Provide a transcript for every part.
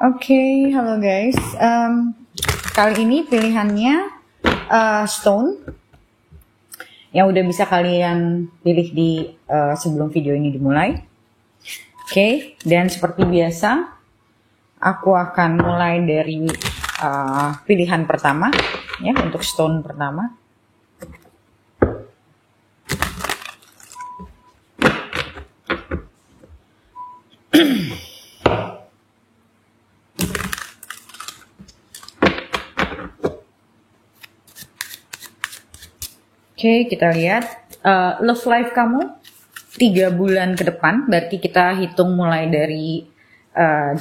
Oke, halo guys. Kali ini pilihannya stone yang udah bisa kalian pilih di sebelum video ini dimulai. Oke, dan seperti biasa, aku akan mulai dari pilihan pertama, ya, untuk stone pertama. Oke, kita lihat love life kamu 3 bulan ke depan. Berarti kita hitung mulai dari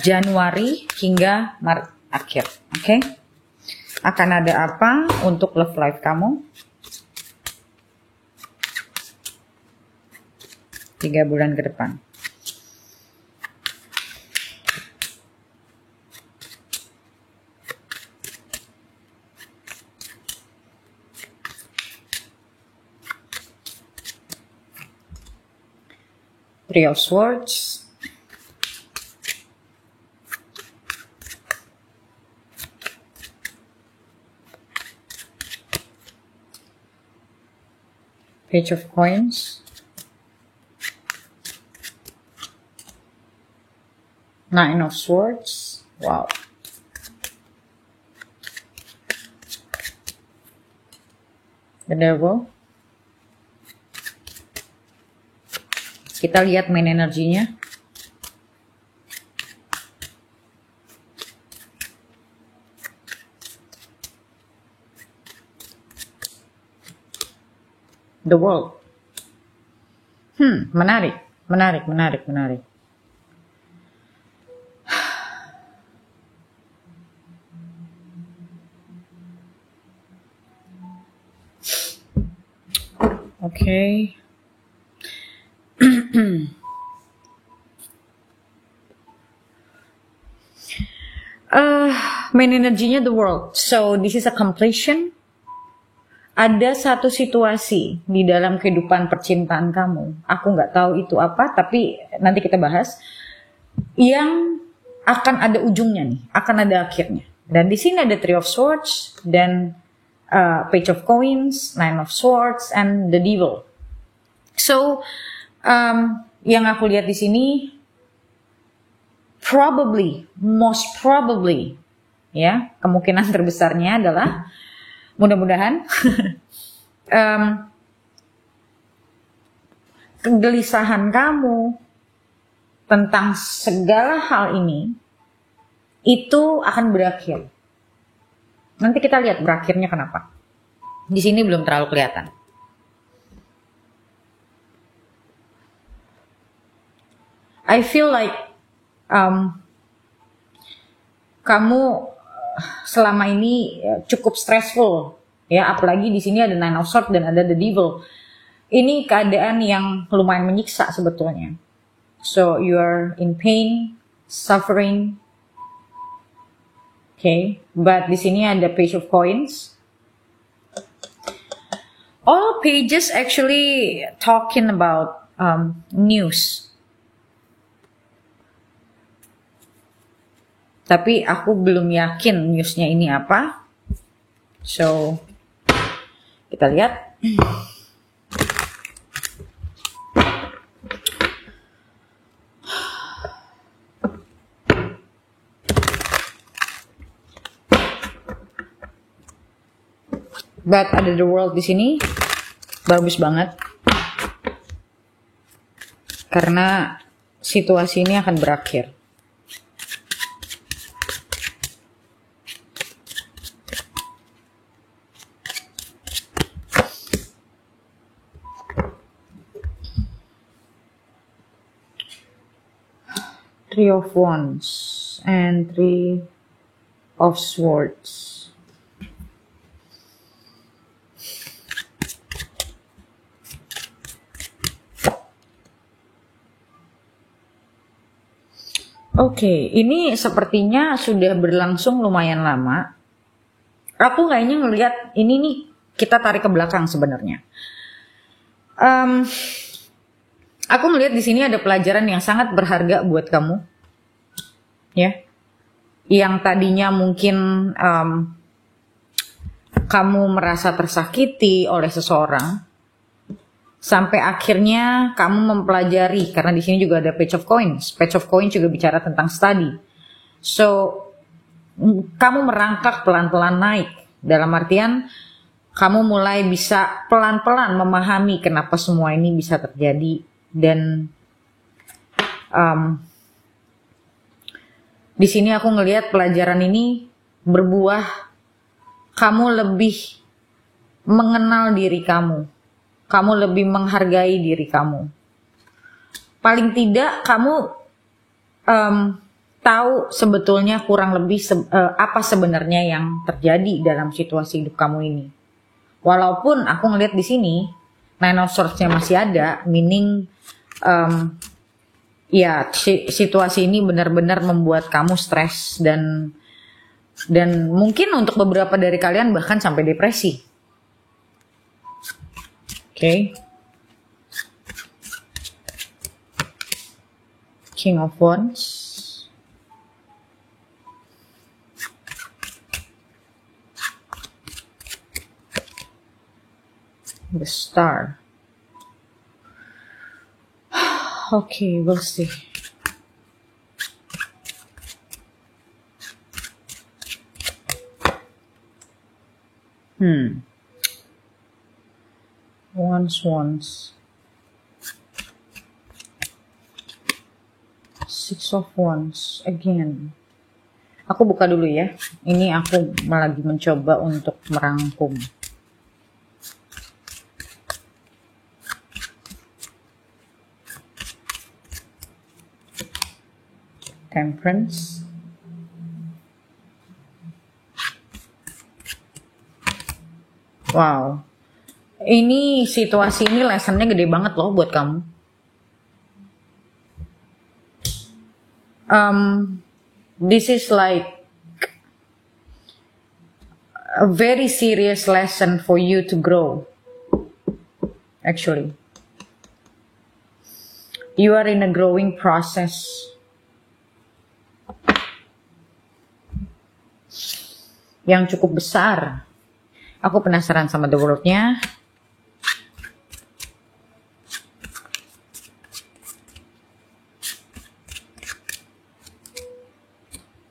Januari hingga Maret akhir. Oke, akan ada apa untuk love life kamu 3 bulan ke depan? Three of Swords, Page of Coins, Nine of Swords, wow. The Devil. Kita lihat main energinya. The World. Menarik. Oke. Main energinya the world. So this is a completion. Ada satu situasi di dalam kehidupan percintaan kamu. Aku nggak tahu itu apa, tapi nanti kita bahas. Yang akan ada ujungnya nih, akan ada akhirnya. Dan di sini ada Three of Swords dan Page of Coins, Nine of Swords, and the Devil. So yang aku lihat di sini, most probably, ya, kemungkinan terbesarnya adalah mudah-mudahan kegelisahan kamu tentang segala hal ini itu akan berakhir. Nanti kita lihat berakhirnya kenapa. Di sini belum terlalu kelihatan. I feel like kamu selama ini cukup stressful, ya, apalagi di sini ada Nine of Swords dan ada the Devil. Ini keadaan yang lumayan menyiksa sebetulnya. So you are in pain, suffering. Okay, but di sini ada Page of Coins. All pages actually talking about news. Tapi aku belum yakin newsnya ini apa. So, kita lihat. But ada the world di sini. Bagus banget. Karena situasi ini akan berakhir. Three of Wands and Three of Swords. Oke, ini sepertinya sudah berlangsung lumayan lama. Aku kayaknya ngelihat ini nih, kita tarik ke belakang sebenarnya. Aku melihat di sini ada pelajaran yang sangat berharga buat kamu. Ya. yang tadinya mungkin kamu merasa tersakiti oleh seseorang, sampai akhirnya kamu mempelajari, karena di sini juga ada Page of Coins. Page of Coins juga bicara tentang study. So, kamu merangkak pelan-pelan naik. Dalam artian, kamu mulai bisa pelan-pelan memahami kenapa semua ini bisa terjadi. Dan di sini aku ngelihat pelajaran ini berbuah. Kamu lebih mengenal diri kamu. Kamu lebih menghargai diri kamu. Paling tidak kamu tahu sebetulnya kurang lebih apa sebenarnya yang terjadi dalam situasi hidup kamu ini. Walaupun aku ngelihat di sini Nine of Swords-nya masih ada, meaning ya situasi ini benar-benar membuat kamu stres dan mungkin untuk beberapa dari kalian bahkan sampai depresi. Okay. King of Wands. The Star. Okay, we'll see. Wands. Six of Wands again. Aku buka dulu ya. Ini aku lagi mencoba untuk merangkum. Temperance. Wow. Ini situasi ini lessonnya gede banget loh buat kamu. This is like a very serious lesson for you to grow. Actually, you are in a growing process. Yang cukup besar. Aku penasaran sama the world-nya.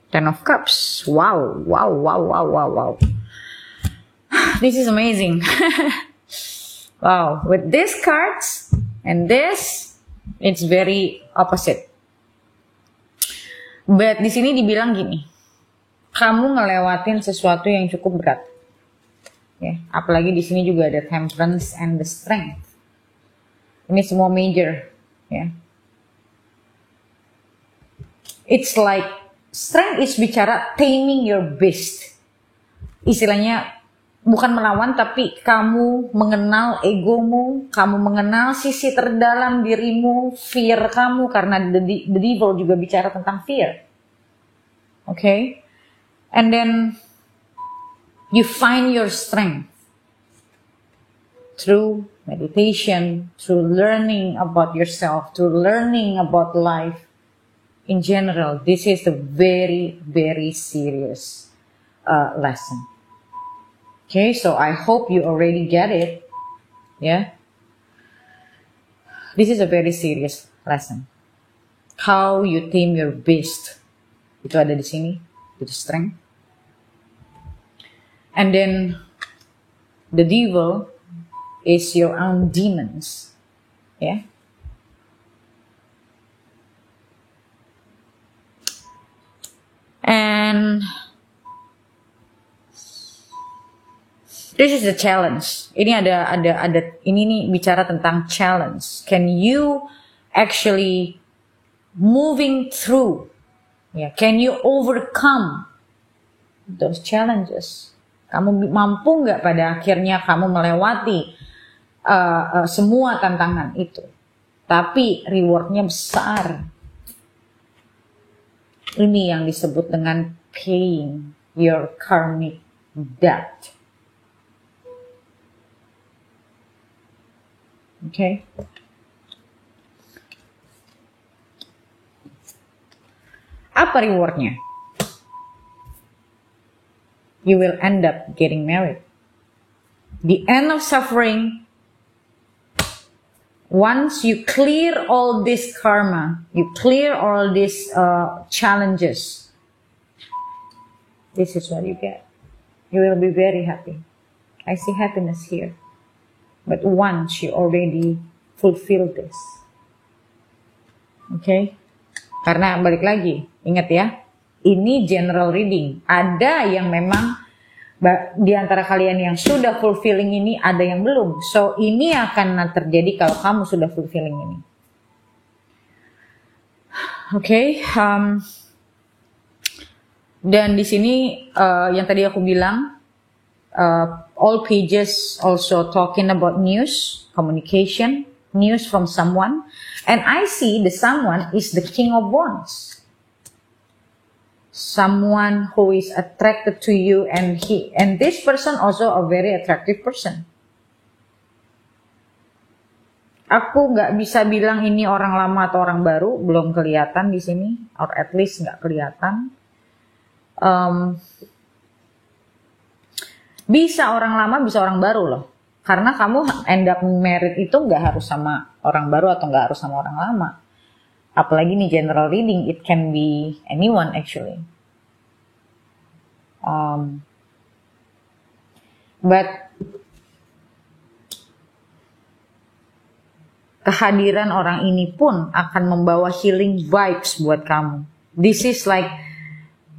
Ten of Cups. Wow. This is amazing. Wow. With these cards and this, it's very opposite. But di sini dibilang gini, kamu ngelewatin sesuatu yang cukup berat. Ya, apalagi di sini juga ada Temperance and the Strength. Ini semua major. Ya. It's like Strength is bicara taming your beast. Istilahnya bukan melawan, tapi kamu mengenal egomu, kamu mengenal sisi terdalam dirimu, fear kamu, karena the devil juga bicara tentang fear. Okay? And then you find your strength through meditation, through learning about yourself, through learning about life. In general, this is a very, very serious lesson. Okay, so I hope you already get it. Yeah, this is a very serious lesson. How you tame your beast, itu ada di sini, itu strength. And then the devil is your own demons. Yeah. And this is the challenge. Ini ada ini nih bicara tentang challenge. Can you actually moving through? Yeah, can you overcome those challenges? Kamu mampu nggak pada akhirnya kamu melewati semua tantangan itu? Tapi rewardnya besar. Ini yang disebut dengan paying your karmic debt. Okay. Apa rewardnya? you will end up getting married. The end of suffering, once you clear all this karma, you clear all these challenges, this is what you get. You will be very happy. I see happiness here. But once you already fulfill this. Okay? Karena balik lagi, ingat ya, ini general reading. Ada yang memang di antara kalian yang sudah fulfilling ini, ada yang belum. So ini akan terjadi kalau kamu sudah fulfilling ini. Okay, dan di sini yang tadi aku bilang, all pages also talking about news, communication, news from someone, and I see the someone is the King of Wands. Someone who is attracted to you, and this person also a very attractive person. Aku nggak bisa bilang ini orang lama atau orang baru, belum kelihatan di sini, or at least nggak kelihatan. Bisa orang lama, bisa orang baru loh. Karena kamu end up married itu nggak harus sama orang baru atau nggak harus sama orang lama. Apalagi nih general reading, it can be anyone actually. But kehadiran orang ini pun akan membawa healing vibes buat kamu. This is like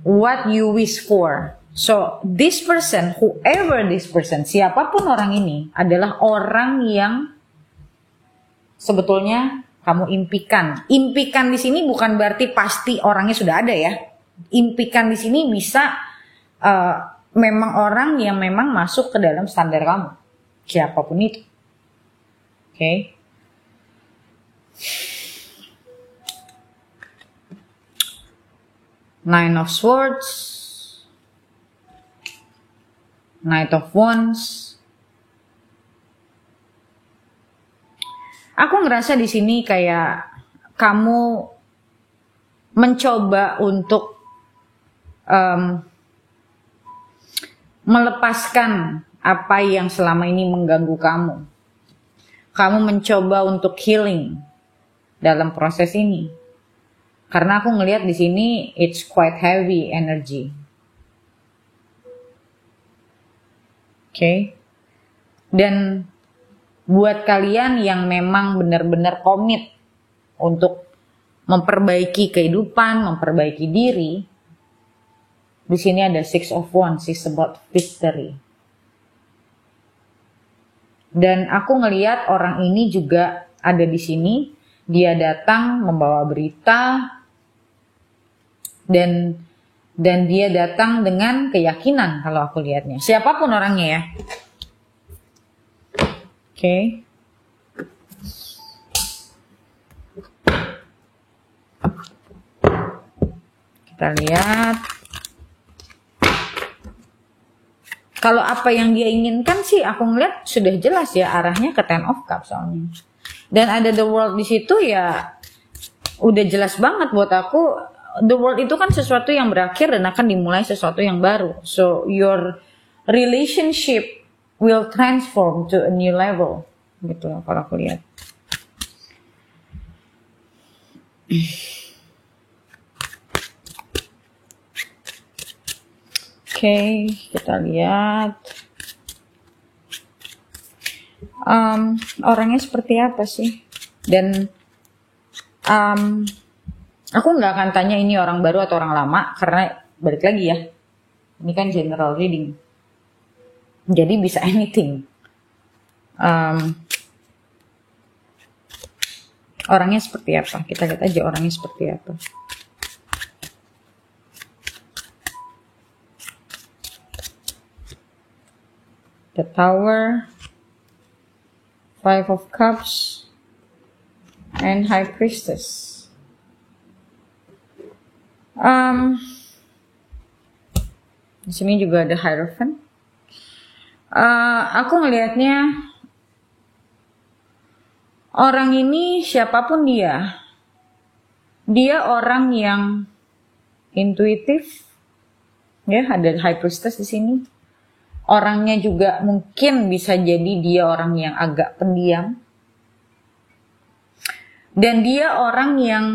what you wish for. So this person, whoever this person, siapapun orang ini adalah orang yang sebetulnya kamu impikan. Impikan di sini bukan berarti pasti orangnya sudah ada ya. Impikan di sini bisa memang orang yang memang masuk ke dalam standar kamu, siapapun itu. Okay. Nine of Swords, Knight of Wands. Aku ngerasa di sini kayak kamu mencoba untuk melepaskan apa yang selama ini mengganggu kamu. Kamu mencoba untuk healing dalam proses ini. Karena aku ngelihat di sini it's quite heavy energy. Okay. Dan buat kalian yang memang benar-benar komit untuk memperbaiki kehidupan, memperbaiki diri, di sini ada Six of Wands, is about victory. Dan aku ngelihat orang ini juga ada di sini, dia datang membawa berita, dan dia datang dengan keyakinan kalau aku lihatnya. Siapapun orangnya ya. Oke. Kita lihat. Kalau apa yang dia inginkan sih aku ngeliat sudah jelas ya arahnya ke Ten of Cups soalnya. Dan ada the world di situ ya udah jelas banget buat aku. The world itu kan sesuatu yang berakhir dan akan dimulai sesuatu yang baru. So your relationship will transform to a new level. Gitu loh kalau aku lihat. Oke, kita lihat. Orangnya seperti apa sih? Dan aku nggak akan tanya ini orang baru atau orang lama karena balik lagi ya, ini kan general reading, jadi bisa anything. Orangnya seperti apa? Kita lihat aja orangnya seperti apa. The Tower, Five of Cups, and High Priestess. Di sini juga ada Hierophant. Aku ngelihatnya orang ini siapapun dia orang yang intuitif, Ya, ada High Priestess di sini. Orangnya juga mungkin bisa jadi dia orang yang agak pendiam. Dan dia orang yang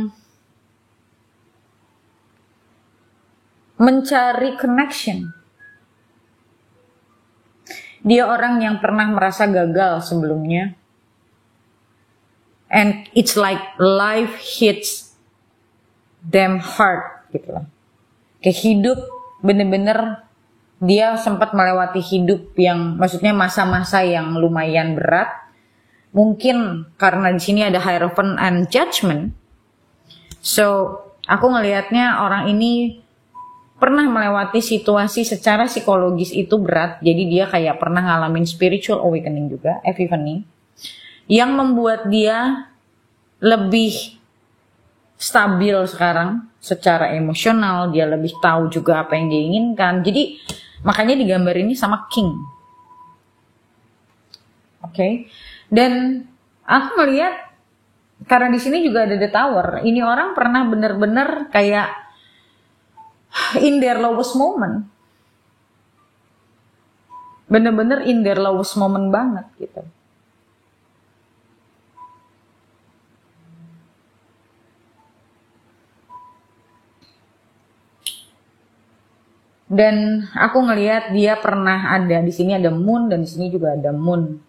mencari connection. Dia orang yang pernah merasa gagal sebelumnya. And it's like life hits them hard gitu loh. Kayak hidup bener-bener dia sempat melewati hidup yang maksudnya masa-masa yang lumayan berat. Mungkin karena di sini ada Hierophant and Judgment. So, aku ngelihatnya orang ini pernah melewati situasi secara psikologis itu berat, jadi dia kayak pernah ngalamin spiritual awakening juga, epiphany, yang membuat dia lebih stabil sekarang secara emosional, dia lebih tahu juga apa yang dia inginkan. Jadi makanya digambar ini sama King. Oke. Dan aku melihat karena di sini juga ada The Tower, ini orang pernah benar-benar kayak in their lowest moment. Bener-bener in their lowest moment banget gitu. Dan aku ngelihat dia pernah ada di sini ada moon dan di sini juga ada moon.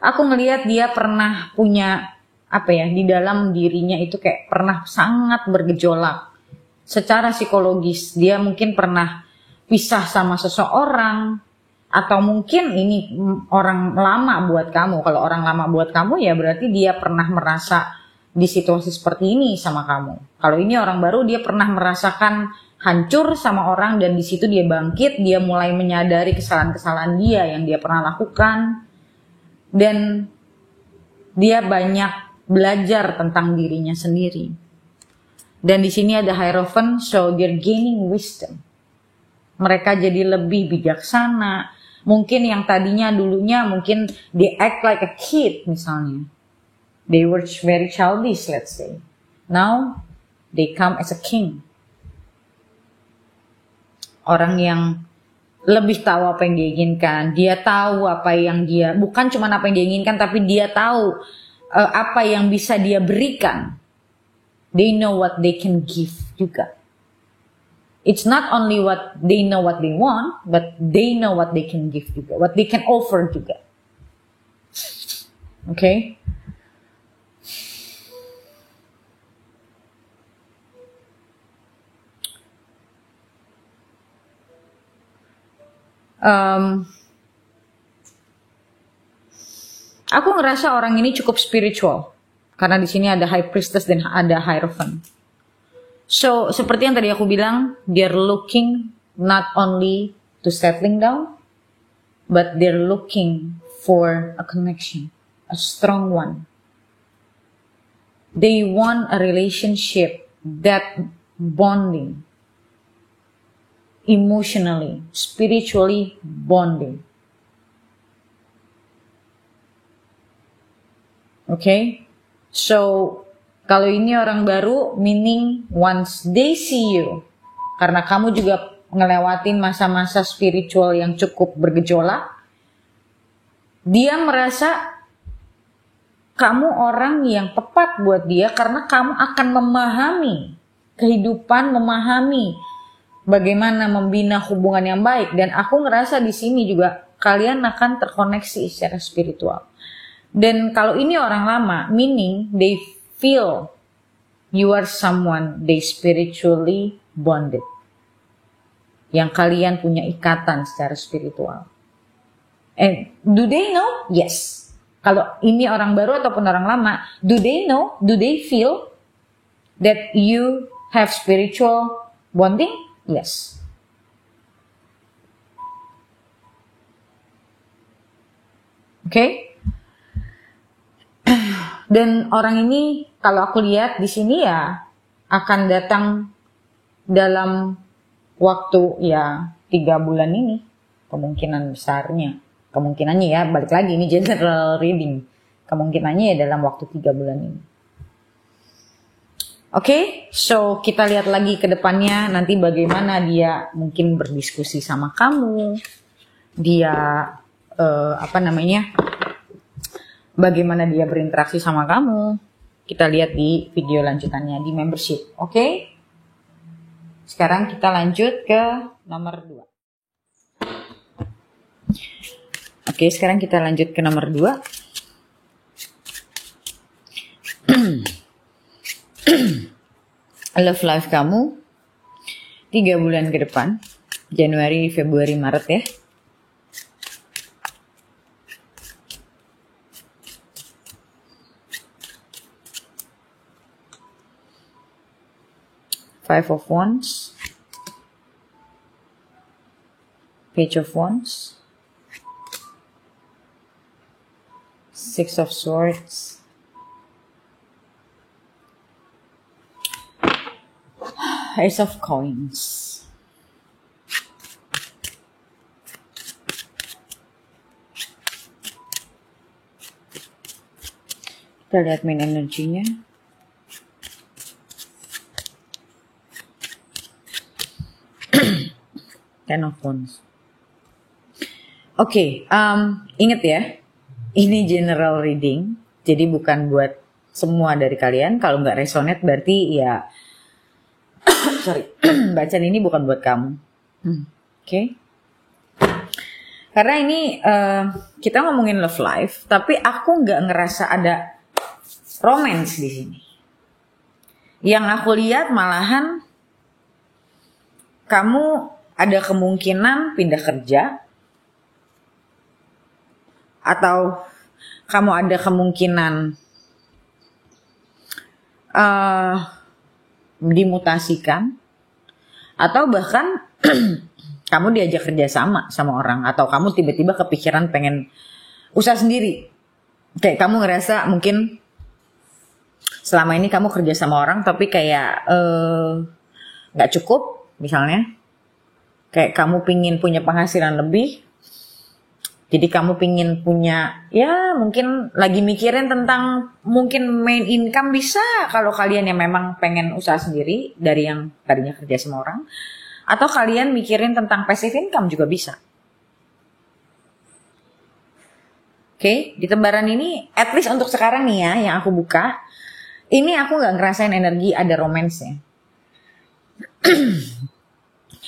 Aku ngelihat dia pernah punya apa ya, di dalam dirinya itu kayak pernah sangat bergejolak. Secara psikologis dia mungkin pernah pisah sama seseorang, atau mungkin ini orang lama buat kamu. Kalau orang lama buat kamu ya berarti dia pernah merasa di situasi seperti ini sama kamu. Kalau ini orang baru, dia pernah merasakan hancur sama orang dan di situ dia bangkit, dia mulai menyadari kesalahan-kesalahan dia yang dia pernah lakukan dan dia banyak belajar tentang dirinya sendiri. Dan di sini ada Hierophant, so they're gaining wisdom. Mereka jadi lebih bijaksana. Mungkin yang tadinya dulunya mungkin they act like a kid misalnya. They were very childish, let's say. Now they come as a king. Orang yang lebih tahu apa yang dia inginkan. Dia tahu apa yang dia, bukan cuma apa yang dia inginkan, tapi dia tahu apa yang bisa dia berikan. They know what they can give juga. It's not only what they know what they want, but they know what they can give juga, what they can offer juga. Okay? Aku ngerasa orang ini cukup spiritual. Karena di sini ada High Priestess dan ada Hierophant. So, seperti yang tadi aku bilang, they're looking not only to settling down, but they're looking for a connection, a strong one. They want a relationship that bonding, emotionally, spiritually bonding. Okay? So, kalau ini orang baru, meaning once they see you, karena kamu juga ngelewatin masa-masa spiritual yang cukup bergejolak, dia merasa kamu orang yang tepat buat dia karena kamu akan memahami kehidupan, memahami bagaimana membina hubungan yang baik. Dan aku ngerasa di sini juga kalian akan terkoneksi secara spiritual. Dan kalau ini orang lama, meaning they feel you are someone they spiritually bonded. Yang kalian punya ikatan secara spiritual. And do they know? Yes. Kalau ini orang baru ataupun orang lama, do they know? Do they feel that you have spiritual bonding? Yes. Okay? Dan orang ini kalau aku lihat di sini ya akan datang dalam waktu ya 3 bulan ini kemungkinan besarnya. Kemungkinannya ya balik lagi ini general reading. Kemungkinannya ya dalam waktu 3 bulan ini. Oke, so kita lihat lagi ke depannya nanti bagaimana dia mungkin berdiskusi sama kamu, dia bagaimana dia berinteraksi sama kamu. Kita lihat di video lanjutannya di membership. Oke? Sekarang kita lanjut ke nomor 2. Oke, sekarang kita lanjut ke nomor 2. Love life kamu 3 bulan ke depan, Januari, Februari, Maret ya. Five of Wands, Page of Wands, Six of Swords, Ace of Coins. Kita lihat main energinya. Ten of Wands. Oke, ingat ya, ini general reading, jadi bukan buat semua dari kalian. Kalau nggak resonate berarti ya, sorry, bacaan ini bukan buat kamu. Oke. Karena ini kita ngomongin love life, tapi aku nggak ngerasa ada romance di sini. Yang aku lihat malahan kamu ada kemungkinan pindah kerja, atau kamu ada kemungkinan dimutasikan, atau bahkan kamu diajak kerja sama orang, atau kamu tiba-tiba kepikiran pengen usaha sendiri. Kayak kamu ngerasa mungkin selama ini kamu kerja sama orang tapi kayak gak cukup misalnya. Kayak kamu pingin punya penghasilan lebih, jadi kamu pingin punya, ya mungkin lagi mikirin tentang mungkin main income bisa kalau kalian yang memang pengen usaha sendiri dari yang tadinya kerja sama orang, atau kalian mikirin tentang passive income juga bisa. Oke, di lembaran ini, at least untuk sekarang nih ya, yang aku buka, ini aku nggak ngerasain energi ada romance-nya.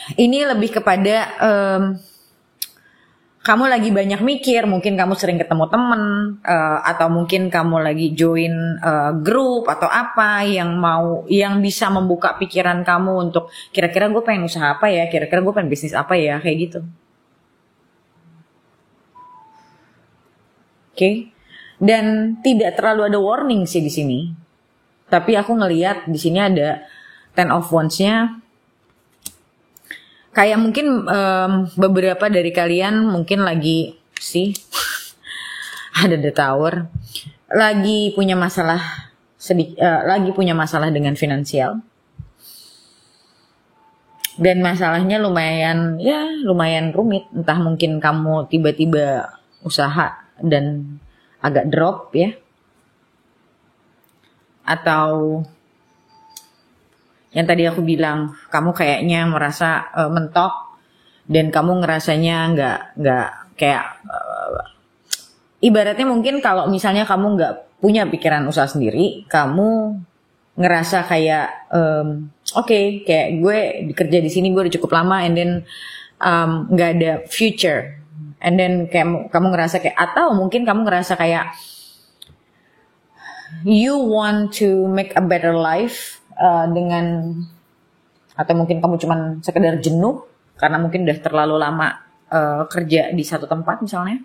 Ini lebih kepada kamu lagi banyak mikir, mungkin kamu sering ketemu temen, atau mungkin kamu lagi join grup atau apa yang bisa membuka pikiran kamu untuk kira-kira gue pengen usaha apa ya, kira-kira gue pengen bisnis apa ya, kayak gitu. Oke. Dan tidak terlalu ada warning sih di sini. Tapi aku ngelihat di sini ada Ten of Wands-nya. Kayak mungkin beberapa dari kalian mungkin lagi sih ada the Tower, lagi punya masalah dengan finansial, dan masalahnya lumayan rumit. Entah mungkin kamu tiba-tiba usaha dan agak drop ya, atau yang tadi aku bilang, kamu kayaknya merasa mentok dan kamu ngerasanya nggak kayak ibaratnya mungkin kalau misalnya kamu nggak punya pikiran usaha sendiri, kamu ngerasa kayak oke, kayak gue kerja di sini gue udah cukup lama, and then nggak ada future, and then kamu ngerasa kayak, atau mungkin kamu ngerasa kayak you want to make a better life. Atau mungkin kamu cuman sekedar jenuh karena mungkin udah terlalu lama kerja di satu tempat misalnya.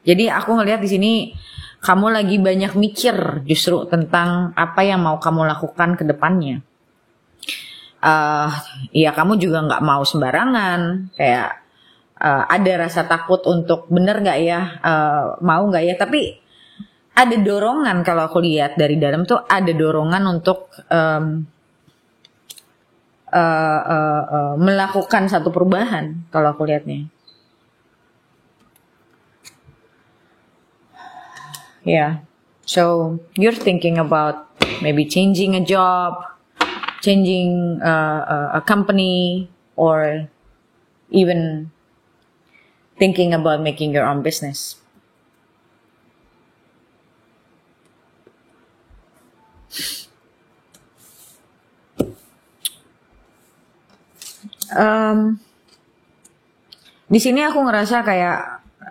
Jadi aku ngelihat di sini kamu lagi banyak mikir justru tentang apa yang mau kamu lakukan ke depannya. Ya kamu juga nggak mau sembarangan, kayak ada rasa takut untuk bener nggak ya, mau nggak ya, tapi ada dorongan. Kalau aku lihat dari dalam tuh ada dorongan untuk melakukan satu perubahan kalau aku lihatnya. Yeah, so you're thinking about maybe changing a job, changing a company, or even thinking about making your own business. Di sini aku ngerasa kayak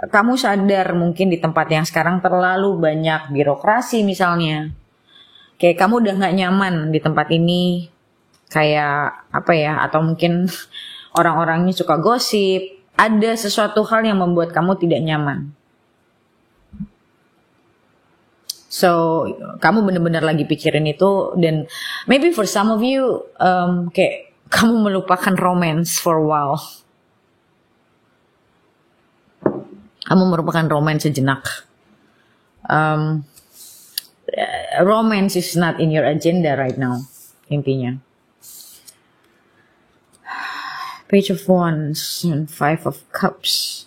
kamu sadar mungkin di tempat yang sekarang terlalu banyak birokrasi misalnya. Kayak kamu udah gak nyaman di tempat ini. Kayak apa ya, atau mungkin orang-orangnya suka gosip. Ada sesuatu hal yang membuat kamu tidak nyaman. So, kamu benar-benar lagi pikirin itu. Dan maybe for some of you, kayak kamu melupakan romance for a while. Kamu merupakan romance sejenak. Romance is not in your agenda right now, intinya. Page of Wands and Five of Cups.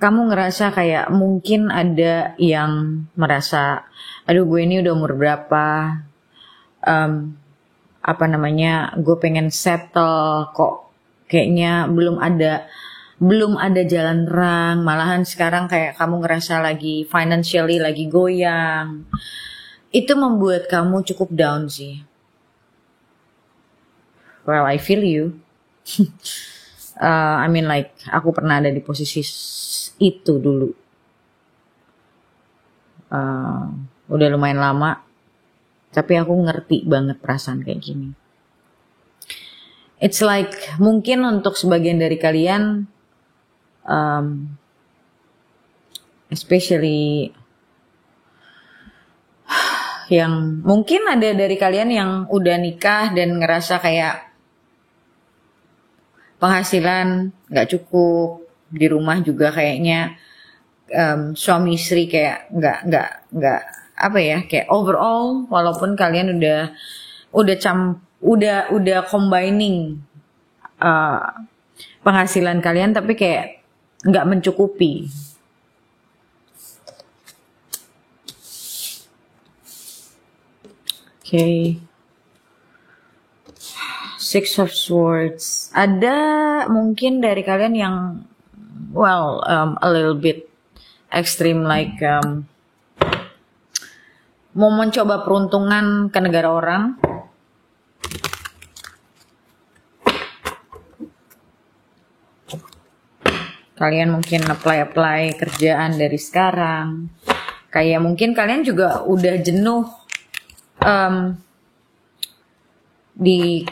Kamu ngerasa kayak mungkin ada yang merasa, aduh gue ini udah umur berapa, gue pengen settle kok kayaknya belum ada jalan terang, malahan sekarang kayak kamu ngerasa lagi financially lagi goyang. Itu membuat kamu cukup down sih. Well, I feel you. I mean like aku pernah ada di posisi itu dulu. Udah lumayan lama, tapi aku ngerti banget perasaan kayak gini. It's like mungkin untuk sebagian dari kalian, especially yang mungkin ada dari kalian yang udah nikah dan ngerasa kayak penghasilan nggak cukup, di rumah juga kayaknya suami istri kayak nggak apa ya, kayak overall walaupun kalian udah combining penghasilan kalian tapi kayak nggak mencukupi. Okay. Six of Swords. Ada mungkin dari kalian yang a little bit extreme, like mau mencoba peruntungan ke negara orang. Kalian mungkin apply kerjaan dari sekarang. Kayak mungkin kalian juga udah jenuh di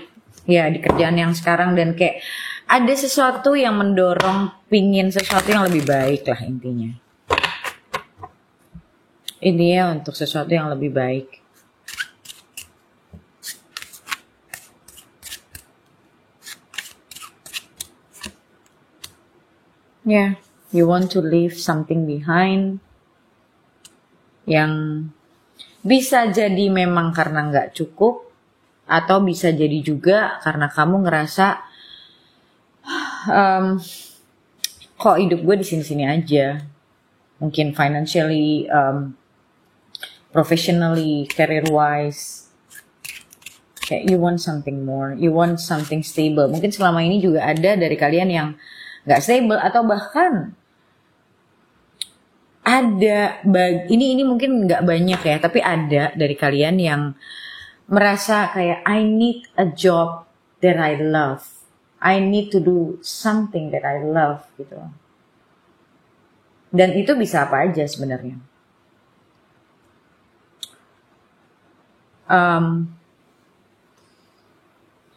kerjaan yang sekarang, dan kayak ada sesuatu yang mendorong pingin sesuatu yang lebih baik lah intinya. Ini ya, untuk sesuatu yang lebih baik. Yeah, you want to leave something behind yang bisa jadi memang karena nggak cukup, atau bisa jadi juga karena kamu ngerasa kok hidup gue di sini-sini aja. Mungkin financially, professionally, career-wise. Kayak you want something more, you want something stable. Mungkin selama ini juga ada dari kalian yang nggak stable, atau bahkan ada ini mungkin nggak banyak ya, tapi ada dari kalian yang merasa kayak I need a job that I love, I need to do something that I love gitu. Dan itu bisa apa aja sebenarnya.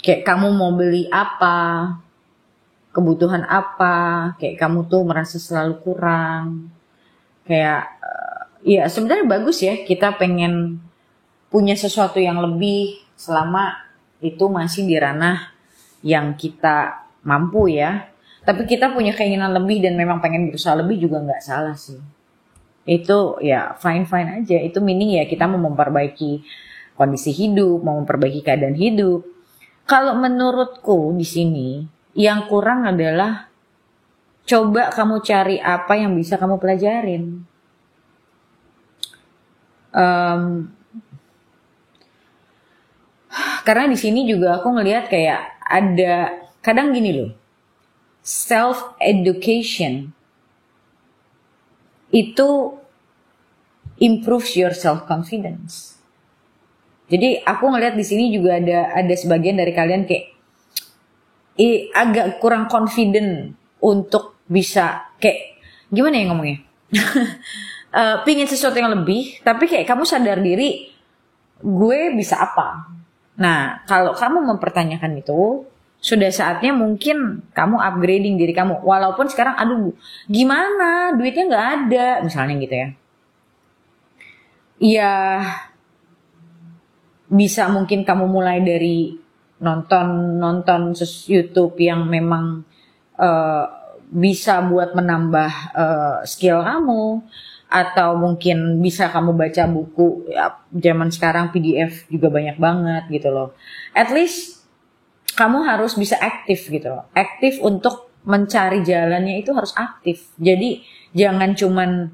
Kayak kamu mau beli apa, kebutuhan apa, kayak kamu tuh merasa selalu kurang. Kayak ya sebenarnya bagus ya kita pengen punya sesuatu yang lebih selama itu masih di ranah yang kita mampu ya. Tapi kita punya keinginan lebih dan memang pengen berusaha lebih juga nggak salah sih. Itu ya fine aja. Itu meaning ya kita mau memperbaiki kondisi hidup, mau memperbaiki keadaan hidup. Kalau menurutku di sini yang kurang adalah Coba kamu cari apa yang bisa kamu pelajarin. Karena di sini juga aku ngelihat kayak ada kadang gini loh, self education itu improves your self confidence. Jadi aku ngelihat di sini juga ada sebagian dari kalian kayak agak kurang confident untuk bisa kayak gimana ya ngomongnya, pingin sesuatu yang lebih, tapi kayak kamu sadar diri gue bisa apa. Nah, kalau kamu mempertanyakan itu, sudah saatnya mungkin kamu upgrading diri kamu. Walaupun sekarang, aduh, gimana? Duitnya nggak ada, misalnya gitu ya. Ya, bisa mungkin kamu mulai dari nonton YouTube yang memang bisa buat menambah skill kamu. Atau mungkin bisa kamu baca buku, ya, zaman sekarang PDF juga banyak banget gitu loh. At least kamu harus bisa aktif gitu loh. Aktif untuk mencari jalannya itu harus aktif. Jadi jangan cuman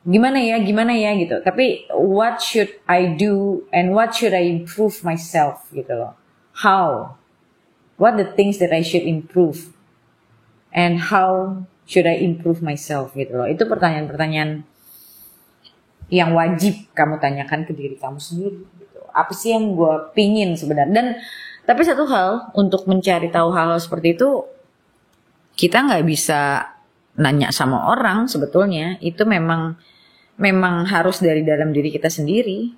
gimana ya gitu. Tapi what should I do and what should I improve myself gitu loh. How? What the things that I should improve? And how should I improve myself gitu loh. Itu pertanyaan-pertanyaan yang wajib kamu tanyakan ke diri kamu sendiri gitu. Apa sih yang gue pingin sebenarnya. Dan tapi satu hal, untuk mencari tahu hal-hal seperti itu, kita nggak bisa nanya sama orang sebetulnya. Itu memang harus dari dalam diri kita sendiri.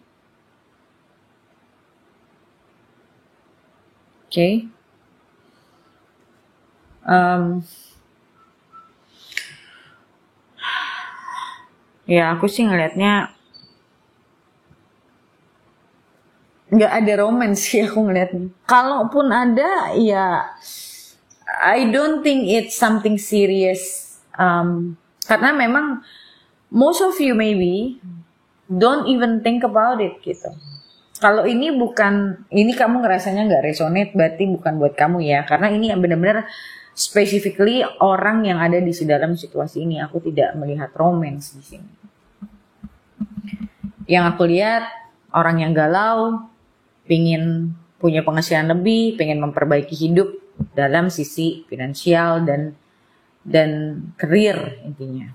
Oke. Ya aku sih ngelihatnya nggak ada romance sih aku ngelihatnya. Kalaupun ada, ya I don't think it's something serious. Karena memang most of you maybe don't even think about it gitu. Kalau ini kamu ngerasanya nggak resonate, berarti bukan buat kamu ya. Karena ini yang benar-benar specifically orang yang ada di dalam situasi ini. Aku tidak melihat romance di sini. Yang aku lihat orang yang galau, pengen punya penghasilan lebih, pengen memperbaiki hidup dalam sisi finansial dan karir intinya.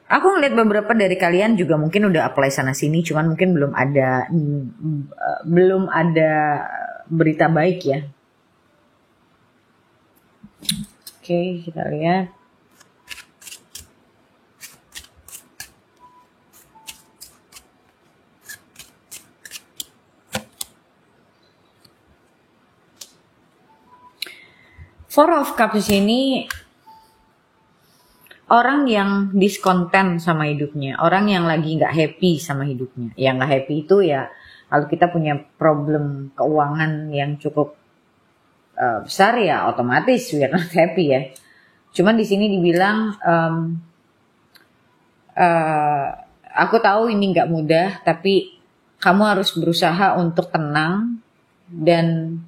Aku ngeliat beberapa dari kalian juga mungkin udah apply sana sini, cuman mungkin belum ada berita baik ya. Oke, kita lihat. Four of Cups ini orang yang discontent sama hidupnya, orang yang lagi nggak happy sama hidupnya. Yang nggak happy itu ya kalau kita punya problem keuangan yang cukup besar ya otomatis we are not happy ya. Cuman di sini dibilang aku tahu ini nggak mudah, tapi kamu harus berusaha untuk tenang dan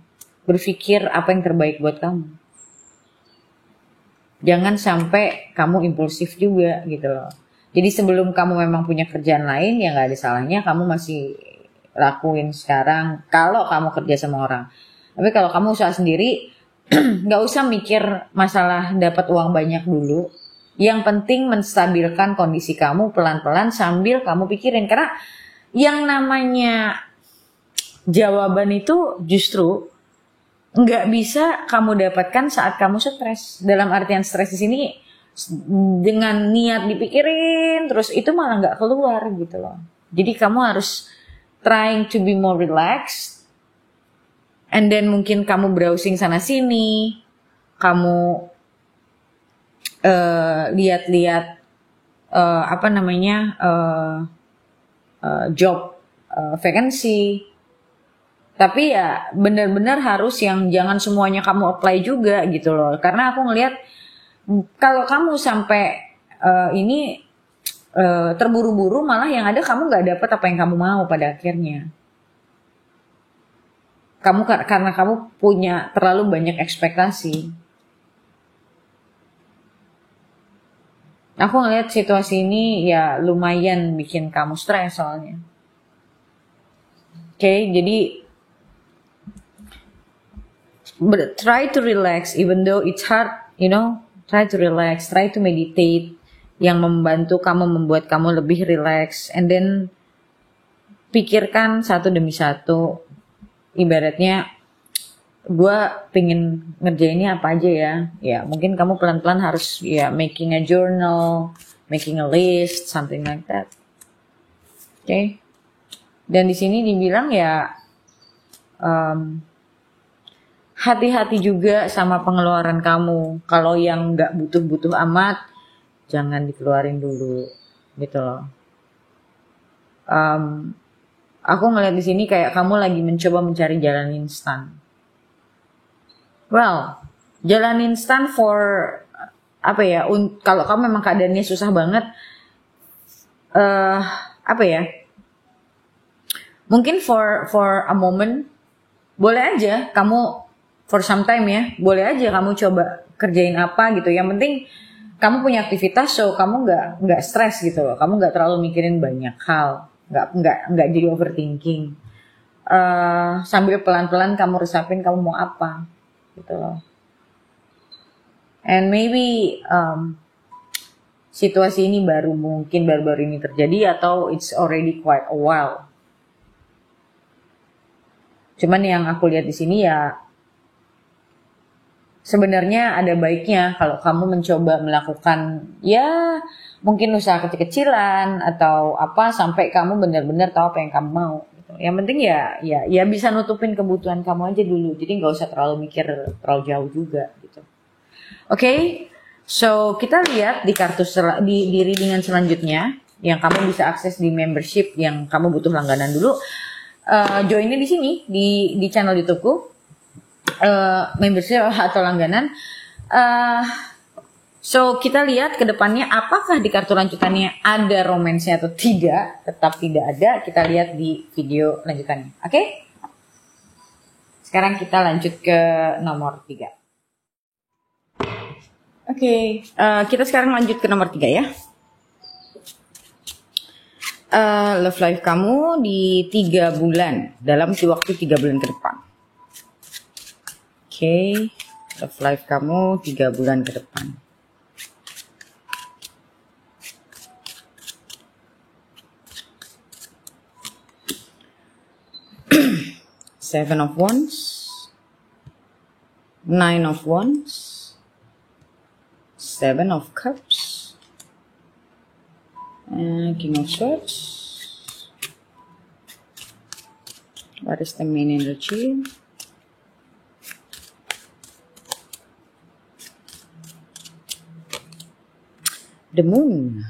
berpikir apa yang terbaik buat kamu. Jangan sampai kamu impulsif juga gitu loh. Jadi sebelum kamu memang punya kerjaan lain, ya nggak ada salahnya kamu masih lakuin sekarang kalau kamu kerja sama orang. Tapi kalau kamu usaha sendiri, nggak usah mikir masalah dapat uang banyak dulu. Yang penting menstabilkan kondisi kamu pelan-pelan sambil kamu pikirin. Karena yang namanya jawaban itu justru nggak bisa kamu dapatkan saat kamu stres. Dalam artian stres di sini dengan niat dipikirin terus itu malah nggak keluar gitu loh. Jadi kamu harus trying to be more relaxed. And then mungkin kamu browsing sana sini, kamu lihat-lihat job vacancy. Tapi ya benar-benar harus yang jangan semuanya kamu apply juga gitu loh. Karena aku ngelihat kalau kamu sampai ini terburu-buru, malah yang ada kamu nggak dapat apa yang kamu mau pada akhirnya. Karena kamu punya terlalu banyak ekspektasi. Aku ngeliat situasi ini ya lumayan bikin kamu stres soalnya. Oke, jadi try to relax even though it's hard, try to relax, try to meditate yang membantu kamu, membuat kamu lebih relax, and then pikirkan satu demi satu. Ibaratnya gue pengen ngerjainnya apa aja ya mungkin kamu pelan-pelan harus ya making a journal, making a list, something like that. Okay. Dan di sini dibilang ya hati-hati juga sama pengeluaran kamu. Kalau yang nggak butuh-butuh amat jangan dikeluarin dulu gitu loh. Aku ngeliat di sini kayak kamu lagi mencoba mencari jalan instan. Well, jalan instan for apa ya? Kalau kamu memang keadaannya susah banget, apa ya? Mungkin for a moment, boleh aja kamu for some time ya, boleh aja kamu coba kerjain apa gitu. Yang penting kamu punya aktivitas, so kamu nggak stres gitu loh. Kamu nggak terlalu mikirin banyak hal, nggak jadi overthinking. Sambil pelan-pelan kamu resapin kamu mau apa gitu loh. And maybe situasi ini mungkin baru-baru ini terjadi atau it's already quite a while. Cuman yang aku lihat di sini ya sebenarnya ada baiknya kalau kamu mencoba melakukan ya mungkin usaha kecil-kecilan atau apa sampai kamu benar-benar tahu apa yang kamu mau. Yang penting ya bisa nutupin kebutuhan kamu aja dulu. Jadi nggak usah terlalu mikir terlalu jauh juga gitu. Oke, so kita lihat di kartu di readingan selanjutnya yang kamu bisa akses di membership yang kamu butuh langganan dulu. Joinnya di sini di channel YouTubeku, membership atau langganan. So kita lihat ke depannya apakah di kartu lanjutannya ada romansnya atau tidak. Tetap tidak ada, kita lihat di video lanjutannya. Oke? Sekarang kita lanjut ke nomor 3. Oke, kita sekarang lanjut ke nomor 3 ya. Love life kamu di 3 bulan, dalam waktu 3 bulan ke depan. Oke, love life kamu 3 bulan ke depan. Seven of Wands, Nine of Wands, Seven of Cups, and King of Swords. What is the main energy? The Moon.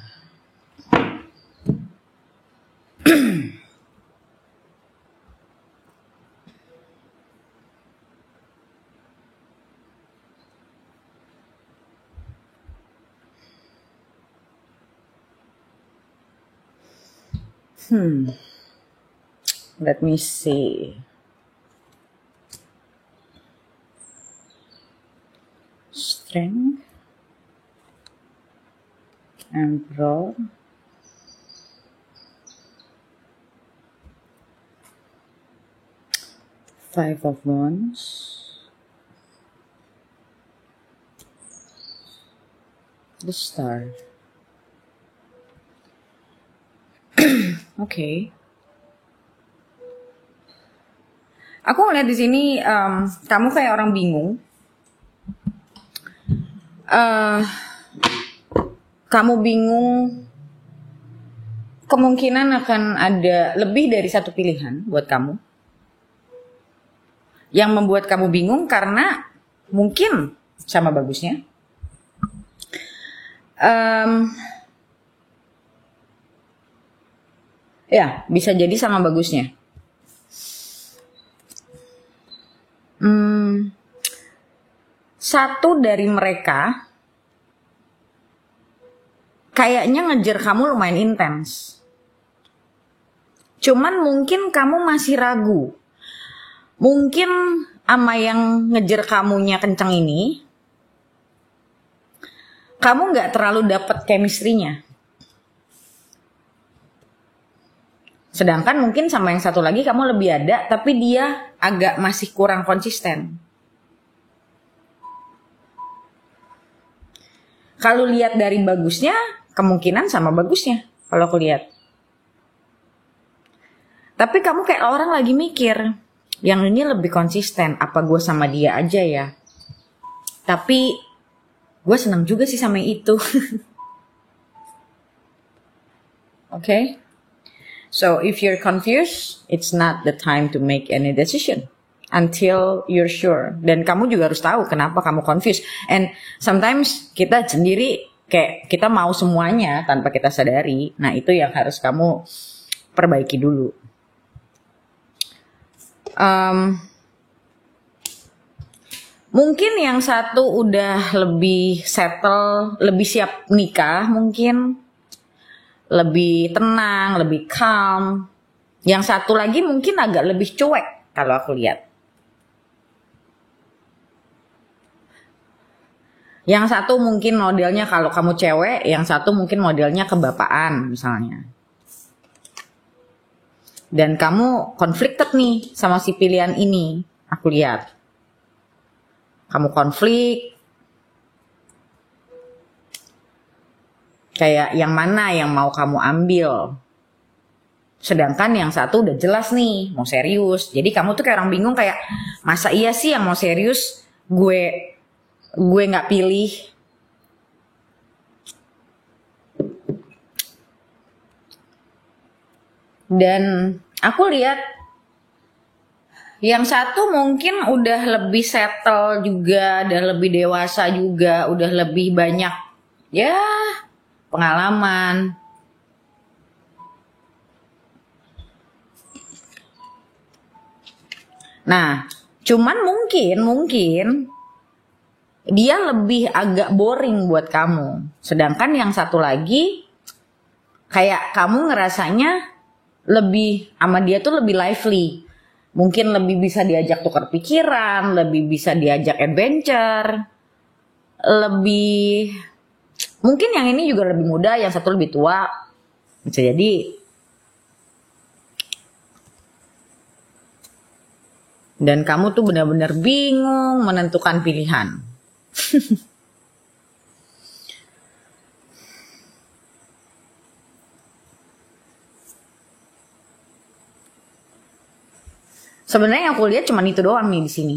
Let me see. Strength, Emperor, Five of Wands, the Star. Okay. Aku ngeliat di sini kamu kayak orang bingung. Kamu bingung, kemungkinan akan ada lebih dari satu pilihan buat kamu. Yang membuat kamu bingung karena mungkin sama bagusnya. Ya, bisa jadi sama bagusnya. Satu dari mereka kayaknya ngejar kamu lumayan intens. Cuman mungkin kamu masih ragu. Mungkin sama yang ngejar kamunya kenceng ini, kamu nggak terlalu dapet chemistry-nya. Sedangkan mungkin sama yang satu lagi kamu lebih ada, tapi dia agak masih kurang konsisten. Kalau lihat dari bagusnya, kemungkinan sama bagusnya kalau aku lihat. Tapi kamu kayak orang lagi mikir, yang ini lebih konsisten, apa gue sama dia aja ya? Tapi gue senang juga sih sama yang itu. Okay? So if you're confused, it's not the time to make any decision until you're sure. Dan kamu juga harus tahu kenapa kamu confused. And sometimes kita sendiri kayak kita mau semuanya tanpa kita sadari. Nah itu yang harus kamu perbaiki dulu. Mungkin yang satu udah lebih settle, lebih siap nikah mungkin, lebih tenang, lebih calm. Yang satu lagi mungkin agak lebih cuek kalau aku lihat. Yang satu mungkin modelnya kalau kamu cewek, yang satu mungkin modelnya kebapaan misalnya. Dan kamu conflicted nih sama si pilihan ini, aku lihat. Kamu konflik. Kayak yang mana yang mau kamu ambil. Sedangkan yang satu udah jelas nih, mau serius. Jadi kamu tuh kayak orang bingung kayak, masa iya sih yang mau serius gue gak pilih. Dan aku lihat yang satu mungkin udah lebih settle juga, udah lebih dewasa juga, udah lebih banyak ya pengalaman. Nah, cuman mungkin dia lebih agak boring buat kamu. Sedangkan yang satu lagi kayak kamu ngerasanya lebih sama dia tuh lebih lively. Mungkin lebih bisa diajak tukar pikiran, lebih bisa diajak adventure. Lebih mungkin yang ini juga lebih muda, yang satu lebih tua. Bisa jadi. Dan kamu tuh benar-benar bingung menentukan pilihan. Sebenarnya yang aku lihat cuma itu doang nih di sini.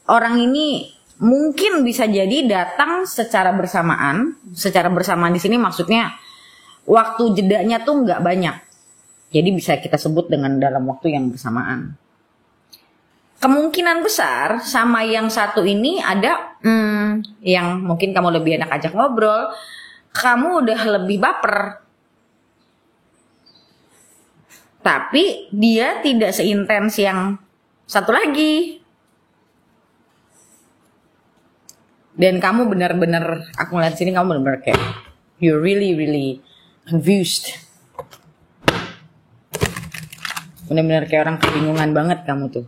Orang ini mungkin bisa jadi datang secara bersamaan. Secara bersamaan di sini maksudnya waktu jedanya tuh nggak banyak. Jadi bisa kita sebut dengan dalam waktu yang bersamaan. Kemungkinan besar sama yang satu ini ada yang mungkin kamu lebih enak ajak ngobrol. Kamu udah lebih baper. Tapi dia tidak seintens yang satu lagi. Dan kamu benar-benar, aku ngeliat sini kamu benar-benar kayak you're really confused. Benar-benar kayak orang kebingungan banget kamu tuh.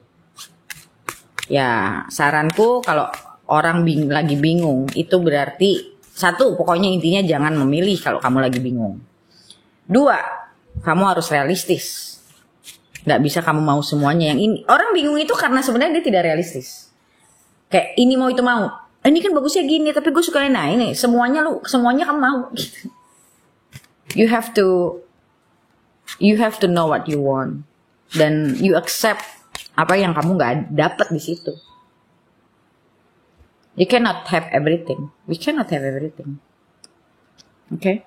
Ya saranku kalau orang lagi bingung itu berarti satu, pokoknya intinya jangan memilih kalau kamu lagi bingung. Dua, kamu harus realistis. Gak bisa kamu mau semuanya yang ini. Orang bingung itu karena sebenarnya dia tidak realistis. Kayak ini mau itu mau. Ini kan bagusnya gini tapi gue suka nah ini. Semuanya kamu mau. You have to know what you want. Dan you accept apa yang kamu gak dapat di situ. You cannot have everything. We cannot have everything. Okay?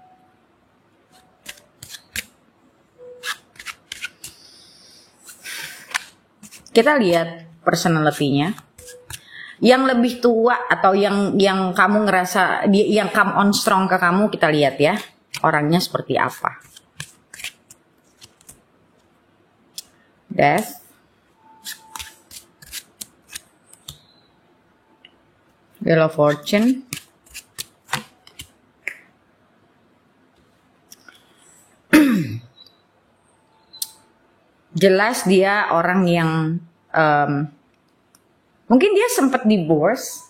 Kita lihat personality-nya. Yang lebih tua atau yang kamu ngerasa yang come on strong ke kamu, kita lihat ya. Orangnya seperti apa. Death. Wheel of Fortune. jelas dia orang yang mungkin dia sempat divorce,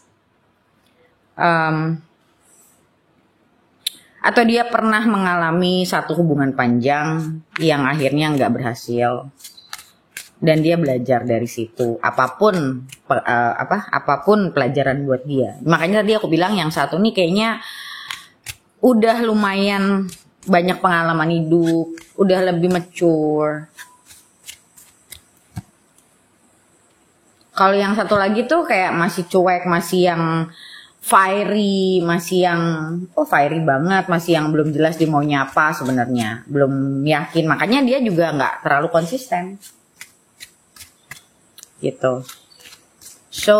atau dia pernah mengalami satu hubungan panjang yang akhirnya nggak berhasil, dan dia belajar dari situ. Apapun pelajaran buat dia. Makanya tadi aku bilang yang satu nih kayaknya udah lumayan banyak pengalaman hidup, udah lebih mature. Kalau yang satu lagi tuh kayak masih cuek, masih yang fiery, masih yang fiery banget, masih yang belum jelas dia maunya apa sebenarnya, belum yakin. Makanya dia juga nggak terlalu konsisten, gitu. So,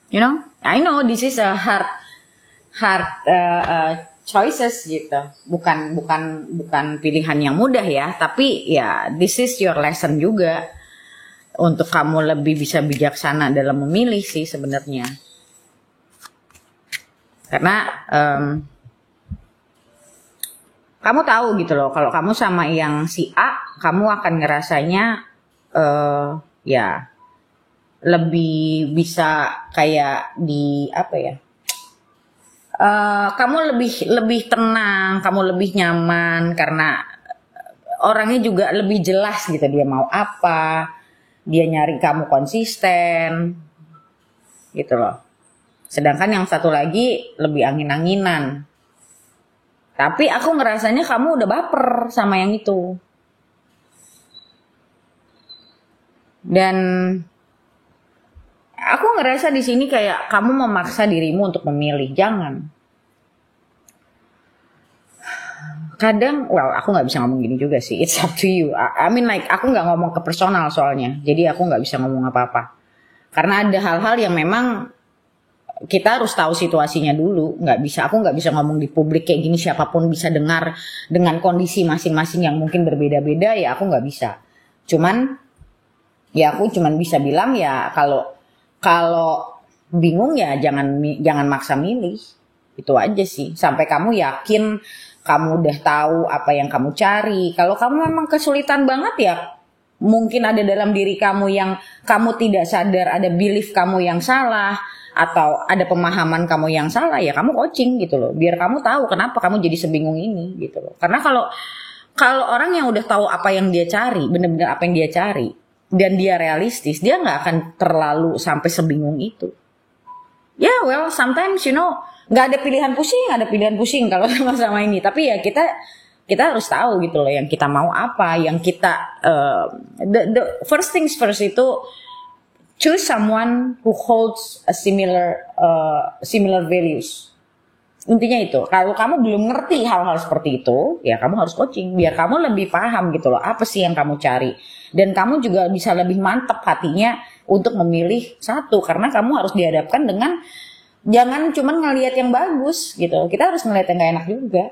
you know, I know this is a hard choices gitu. Bukan pilihan yang mudah ya, tapi ya this is your lesson juga untuk kamu lebih bisa bijaksana dalam memilih sih sebenarnya. Karena kamu tahu gitu loh, kalau kamu sama yang si A, kamu akan ngerasanya ya lebih bisa kayak di apa ya? Kamu lebih tenang, kamu lebih nyaman karena orangnya juga lebih jelas gitu, dia mau apa, dia nyari kamu konsisten, gitu loh. Sedangkan yang satu lagi lebih angin-anginan. Tapi aku ngerasanya kamu udah baper sama yang itu. Dan aku ngerasa di sini kayak kamu memaksa dirimu untuk memilih. Jangan. Kadang, aku nggak bisa ngomong gini juga sih. It's up to you. I mean like, aku nggak ngomong ke personal soalnya. Jadi aku nggak bisa ngomong apa-apa. Karena ada hal-hal yang memang kita harus tahu situasinya dulu. Aku nggak bisa ngomong di publik kayak gini. Siapapun bisa dengar dengan kondisi masing-masing yang mungkin berbeda-beda. Ya aku nggak bisa. Ya aku cuman bisa bilang ya kalau bingung ya jangan maksa milih. Itu aja sih. Sampai kamu yakin kamu udah tahu apa yang kamu cari. Kalau kamu memang kesulitan banget ya mungkin ada dalam diri kamu yang kamu tidak sadar, ada belief kamu yang salah atau ada pemahaman kamu yang salah, ya kamu coaching gitu loh. Biar kamu tahu kenapa kamu jadi sebingung ini gitu loh. Karena kalau orang yang udah tahu apa yang dia cari, benar-benar apa yang dia cari dan dia realistis, dia nggak akan terlalu sampai sebingung itu. Ya, well, sometimes you know, nggak ada pilihan pusing kalau sama-sama ini. Tapi ya kita harus tahu gitu loh, yang kita mau apa, yang kita the first things first itu choose someone who holds a similar values. Intinya itu. Kalau kamu belum ngerti hal-hal seperti itu, ya kamu harus coaching biar kamu lebih paham gitu loh apa sih yang kamu cari. Dan kamu juga bisa lebih mantap hatinya untuk memilih satu, karena kamu harus dihadapkan dengan jangan cuma ngelihat yang bagus gitu. Kita harus ngelihat yang gak enak juga.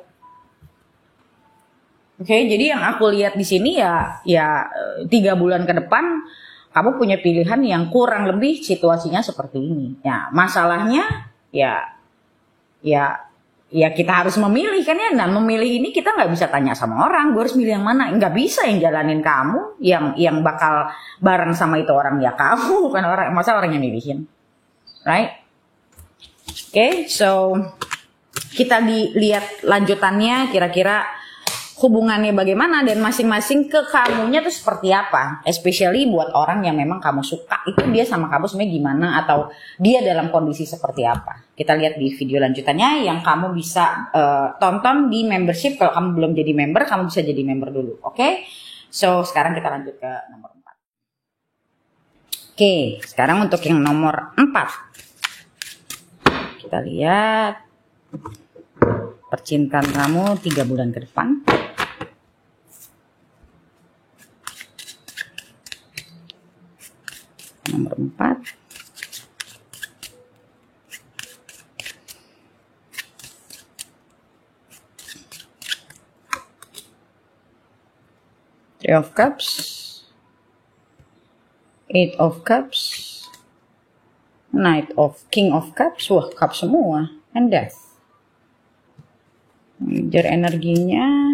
Oke, jadi yang aku lihat di sini ya 3 bulan ke depan kamu punya pilihan yang kurang lebih situasinya seperti ini. Ya, masalahnya ya kita harus memilih kan ya. Nah, memilih ini kita nggak bisa tanya sama orang, gue harus milih yang mana. Nggak bisa yang jalanin kamu, yang bakal bareng sama itu orang ya kamu, bukan orang. Masa orang yang milihin, right? Oke, so kita lihat lanjutannya kira-kira hubungannya bagaimana dan masing-masing ke kamunya tuh seperti apa. Especially buat orang yang memang kamu suka, itu dia sama kamu sebenarnya gimana atau dia dalam kondisi seperti apa. Kita lihat di video lanjutannya yang kamu bisa tonton di membership. Kalau kamu belum jadi member, kamu bisa jadi member dulu. Oke? So, sekarang kita lanjut ke nomor 4. Oke, sekarang untuk yang nomor 4. Kita lihat percintaan kamu 3 bulan ke depan. Nomor 4. Three of Cups, 8 of Cups, Knight of King of Cups, wah cup semua, and Death. Major energinya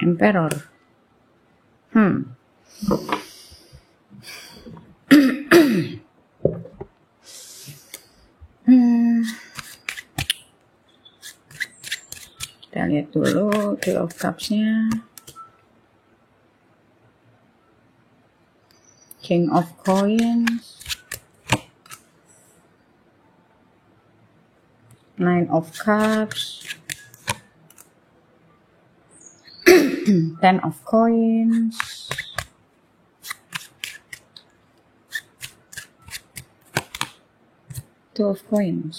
Emperor. Kita lihat dulu Three of Cups-nya. King of Coins. Nine of Cups. Ten of Coins. Two of Coins.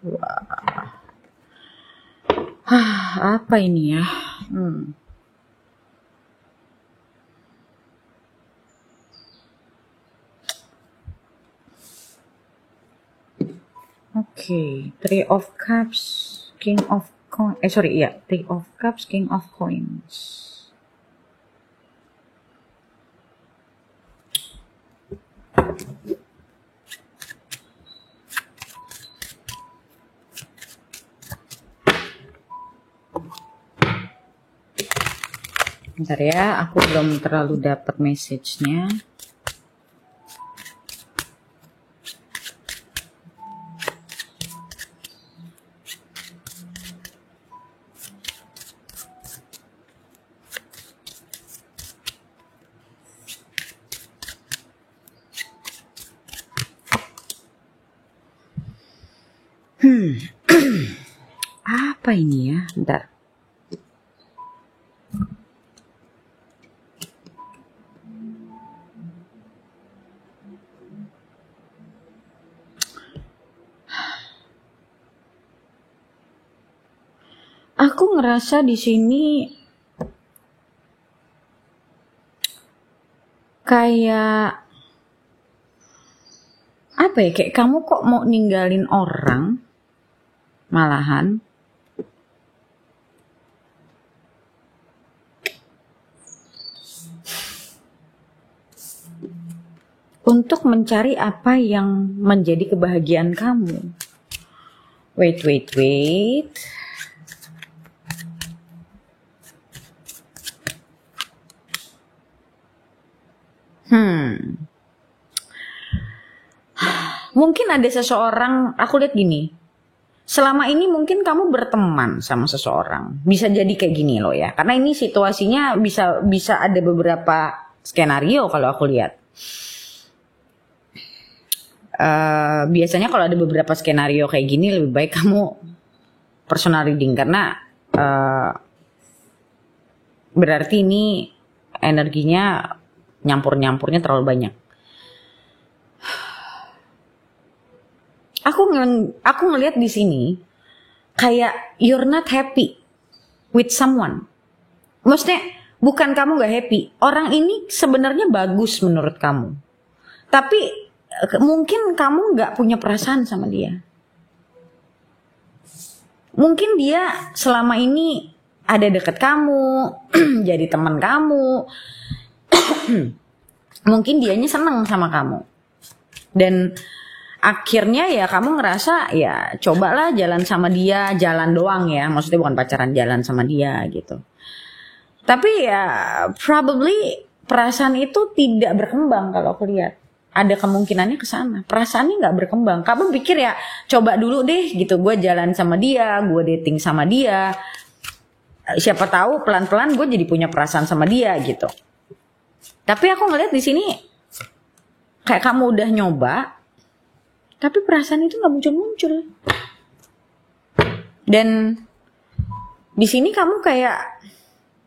Wah. Apa ini ya? Oke, Three of Cups, King of Coins. Three of Cups, King of Coins. Bentar ya, aku belum terlalu dapat message-nya. Apa ini ya? Bentar. Aku ngerasa di sini kayak apa ya? Kayak kamu kok mau ninggalin orang malahan. Untuk mencari apa yang menjadi kebahagiaan kamu. Wait. Mungkin ada seseorang, aku lihat gini. Selama ini mungkin kamu berteman sama seseorang. Bisa jadi kayak gini loh ya. Karena ini situasinya bisa ada beberapa skenario kalau aku lihat. Biasanya kalau ada beberapa skenario kayak gini lebih baik kamu personal reading karena berarti ini energinya nyampurnya terlalu banyak. Aku ngelihat di sini kayak you're not happy with someone. Maksudnya bukan kamu gak happy. Orang ini sebenarnya bagus menurut kamu. Tapi mungkin kamu gak punya perasaan sama dia. Mungkin dia selama ini ada dekat kamu, jadi teman kamu. Mungkin dianya seneng sama kamu. Dan akhirnya ya kamu ngerasa ya cobalah jalan sama dia, jalan doang ya. Maksudnya bukan pacaran, jalan sama dia gitu. Tapi ya probably perasaan itu tidak berkembang kalau aku lihat. Ada kemungkinannya ke sana. Perasaannya nggak berkembang. Kamu pikir ya coba dulu deh gitu. Gue jalan sama dia, gue dating sama dia. Siapa tahu pelan-pelan gue jadi punya perasaan sama dia gitu. Tapi aku ngeliat di sini kayak kamu udah nyoba, tapi perasaan itu nggak muncul-muncul. Dan di sini kamu kayak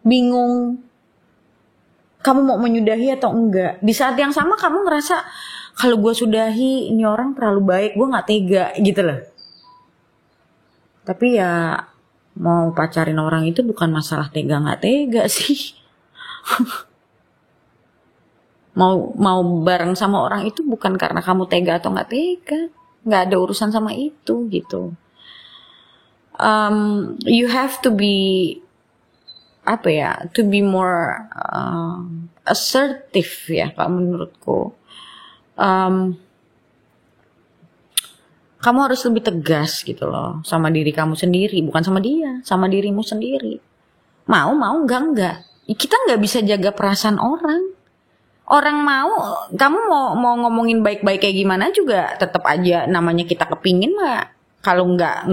bingung. Kamu mau menyudahi atau enggak. Di saat yang sama kamu ngerasa kalau gue sudahi ini orang terlalu baik, gue gak tega gitu loh. Tapi ya mau pacarin orang itu bukan masalah tega gak tega sih. mau bareng sama orang itu bukan karena kamu tega atau gak tega. Gak ada urusan sama itu gitu. You have to be to be more assertive ya kalau menurutku. Kamu harus lebih tegas gitu loh sama diri kamu sendiri, bukan sama dia, sama dirimu sendiri. Mau enggak. Kita nggak bisa jaga perasaan orang. Orang mau, kamu mau ngomongin baik-baik kayak gimana juga tetap aja namanya kita kepingin mah. Kalau nggak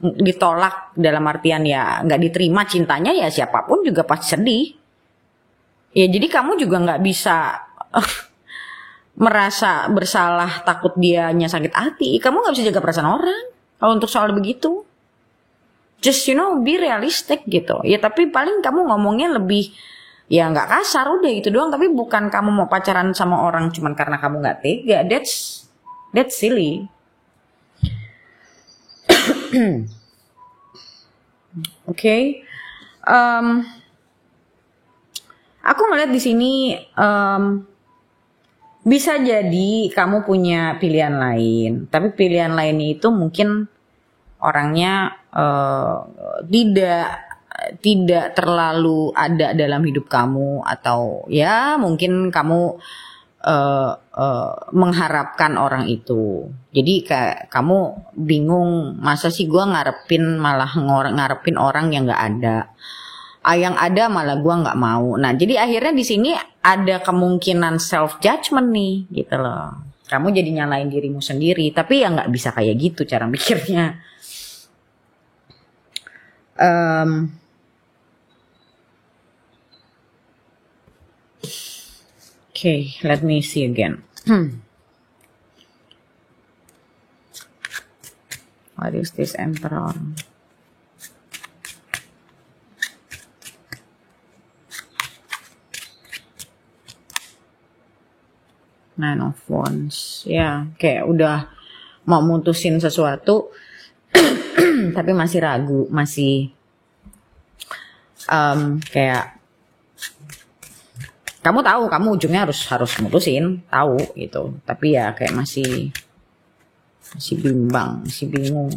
ditolak dalam artian ya nggak diterima cintanya ya siapapun juga pasti sedih. Ya jadi kamu juga nggak bisa merasa bersalah takut dianya sakit hati. Kamu nggak bisa jaga perasaan orang kalau untuk soal begitu. Just be realistic gitu. Ya tapi paling kamu ngomongnya lebih ya nggak kasar udah itu doang. Tapi bukan kamu mau pacaran sama orang cuman karena kamu nggak tega. That's silly. Oke. Aku ngeliat di sini bisa jadi kamu punya pilihan lain. Tapi pilihan lainnya itu mungkin orangnya tidak terlalu ada dalam hidup kamu atau ya mungkin kamu mengharapkan orang itu. Jadi kayak kamu bingung masa sih gue ngarepin orang yang nggak ada. Yang ada malah gue nggak mau. Nah jadi akhirnya di sini ada kemungkinan self judgment nih gitu loh. Kamu jadi nyalain dirimu sendiri. Tapi ya nggak bisa kayak gitu cara mikirnya. Okay, let me see again. What is this emperor? Nine of Wands. Ya, kayak udah mau mutusin sesuatu tapi masih ragu, masih kayak kamu tahu kamu ujungnya harus mutusin, tahu gitu. Tapi ya kayak masih bimbang, masih bingung.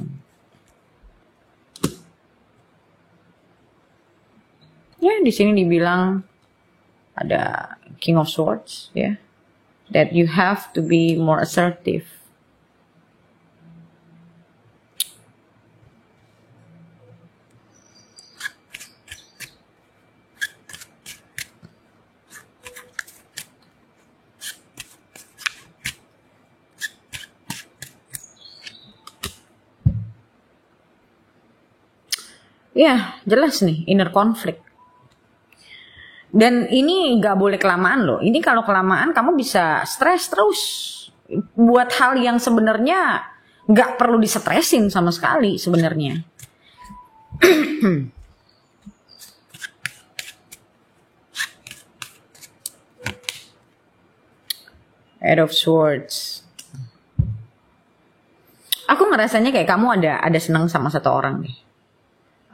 Ya, di sini dibilang ada King of Swords, ya. That you have to be more assertive. Ya, jelas nih inner conflict. Dan ini gak boleh kelamaan loh. Ini kalau kelamaan kamu bisa stres terus. Buat hal yang sebenarnya gak perlu disetresin sama sekali sebenarnya. Eight of Swords. Aku ngerasanya kayak kamu ada senang sama satu orang nih.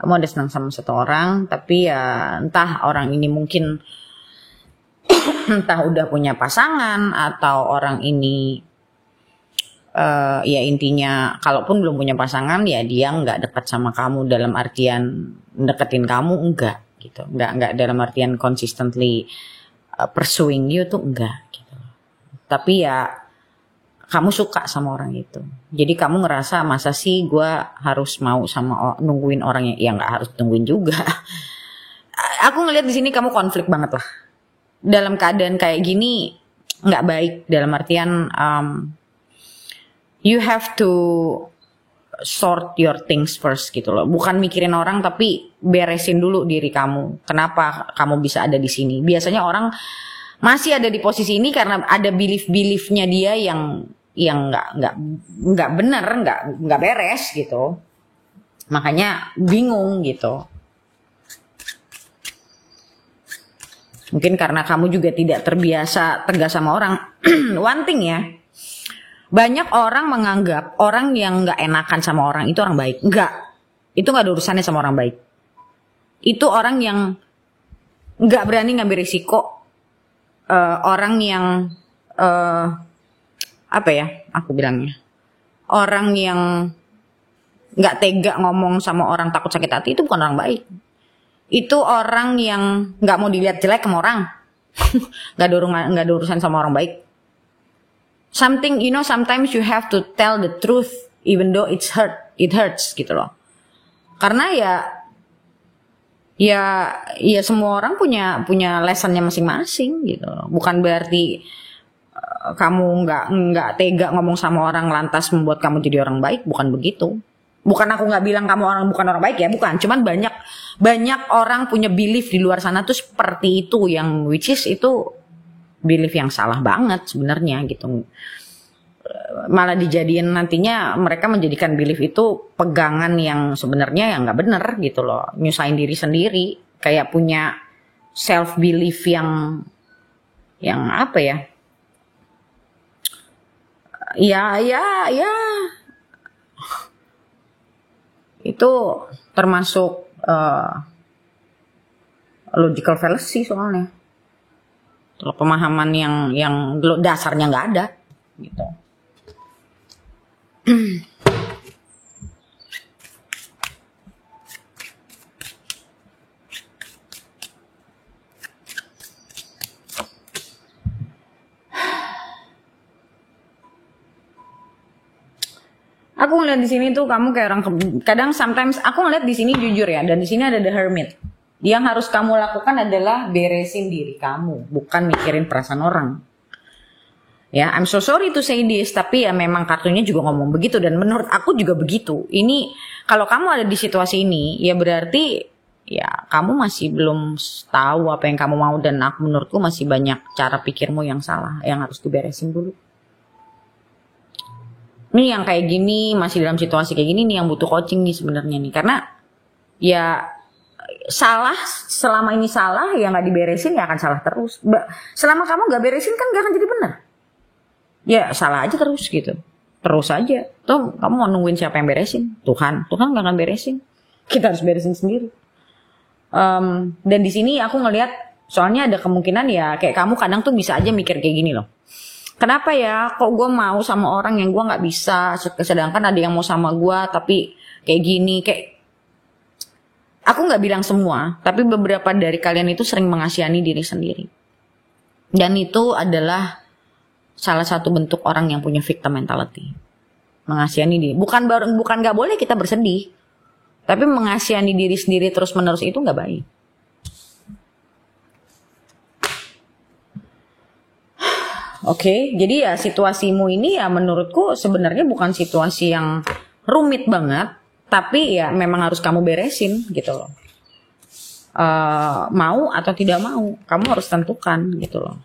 Kamu ada senang sama satu orang, tapi ya entah orang ini mungkin entah udah punya pasangan atau orang ini ya intinya kalaupun belum punya pasangan ya dia nggak dekat sama kamu dalam artian deketin kamu enggak gitu, nggak dalam artian consistently pursuing you tuh enggak gitu. Tapi ya kamu suka sama orang itu. Jadi kamu ngerasa masa sih gue harus mau sama nungguin orang yang nggak harus nungguin juga. Aku ngelihat di sini kamu konflik banget lah. Dalam keadaan kayak gini nggak baik. Dalam artian you have to sort your things first gitu loh. Bukan mikirin orang tapi beresin dulu diri kamu. Kenapa kamu bisa ada di sini? Biasanya orang masih ada di posisi ini karena ada belief-beliefnya dia yang nggak benar, nggak beres gitu. Makanya bingung gitu. Mungkin karena kamu juga tidak terbiasa tegas sama orang. One thing ya, banyak orang menganggap orang yang nggak enakan sama orang itu orang baik. Enggak, itu nggak ada urusannya sama orang baik. Itu orang yang nggak berani ngambil risiko. Orang yang apa ya aku bilangnya, orang yang nggak tega ngomong sama orang takut sakit hati itu bukan orang baik. Itu orang yang nggak mau dilihat jelek sama orang. nggak ada urusan sama orang baik. Something sometimes you have to tell the truth even though it hurts gitu loh. Karena ya semua orang punya lessonnya masing-masing gitu loh. Bukan berarti kamu nggak tega ngomong sama orang lantas membuat kamu jadi orang baik, bukan begitu. Bukan aku nggak bilang kamu bukan orang baik ya, bukan. Cuman banyak orang punya belief di luar sana tuh seperti itu, yang which is itu belief yang salah banget sebenarnya gitu. Malah dijadiin nantinya mereka menjadikan belief itu pegangan yang sebenarnya yang nggak bener gitu loh, nyusahin diri sendiri, kayak punya self belief yang apa ya? Ya itu termasuk logical fallacy soalnya. Kalau pemahaman yang dasarnya nggak ada gitu. Aku ngeliat di sini tuh kamu kayak orang kadang sometimes aku ngeliat di sini jujur ya, dan di sini ada the hermit. Yang harus kamu lakukan adalah beresin diri kamu, bukan mikirin perasaan orang. Ya, I'm so sorry to say this, tapi ya memang kartunya juga ngomong begitu, dan menurut aku juga begitu. Ini kalau kamu ada di situasi ini, ya berarti ya kamu masih belum tahu apa yang kamu mau, dan menurutku masih banyak cara pikirmu yang salah yang harus diberesin dulu. Ini yang kayak gini, masih dalam situasi kayak gini nih yang butuh coaching nih sebenarnya nih. Karena ya salah, selama ini salah ya nggak diberesin ya akan salah terus. Selama kamu nggak beresin kan nggak akan jadi benar. Ya salah aja terus gitu. Terus aja. Tuh kamu mau nungguin siapa yang beresin? Tuhan nggak akan beresin. Kita harus beresin sendiri. Dan di sini aku ngelihat soalnya ada kemungkinan ya kayak kamu kadang tuh bisa aja mikir kayak gini loh. Kenapa ya kok gue mau sama orang yang gue gak bisa, sedangkan ada yang mau sama gue tapi kayak gini, kayak aku gak bilang semua, tapi beberapa dari kalian itu sering mengasihani diri sendiri, dan itu adalah salah satu bentuk orang yang punya victim mentality. Mengasihani diri, bukan gak boleh kita bersedih, tapi mengasihani diri sendiri terus menerus itu gak baik. Oke, jadi ya situasimu ini ya menurutku sebenarnya bukan situasi yang rumit banget, tapi ya memang harus kamu beresin gitu loh. Mau atau tidak mau, kamu harus tentukan gitu loh.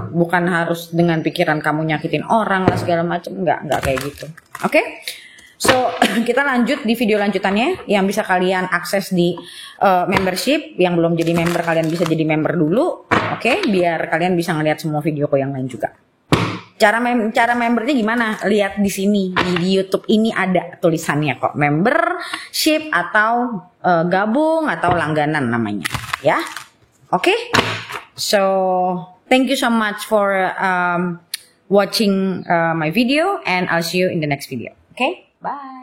Bukan harus dengan pikiran kamu nyakitin orang lah segala macam, nggak kayak gitu. Oke? So kita lanjut di video lanjutannya yang bisa kalian akses di membership. Yang belum jadi member kalian bisa jadi member dulu, oke? Biar kalian bisa ngeliat semua videoku yang lain juga. Cara membernya gimana? Lihat di sini di YouTube ini ada tulisannya kok, membership atau gabung atau langganan namanya, ya? Oke? So thank you so much for watching my video, and I'll see you in the next video. Okay? Bye.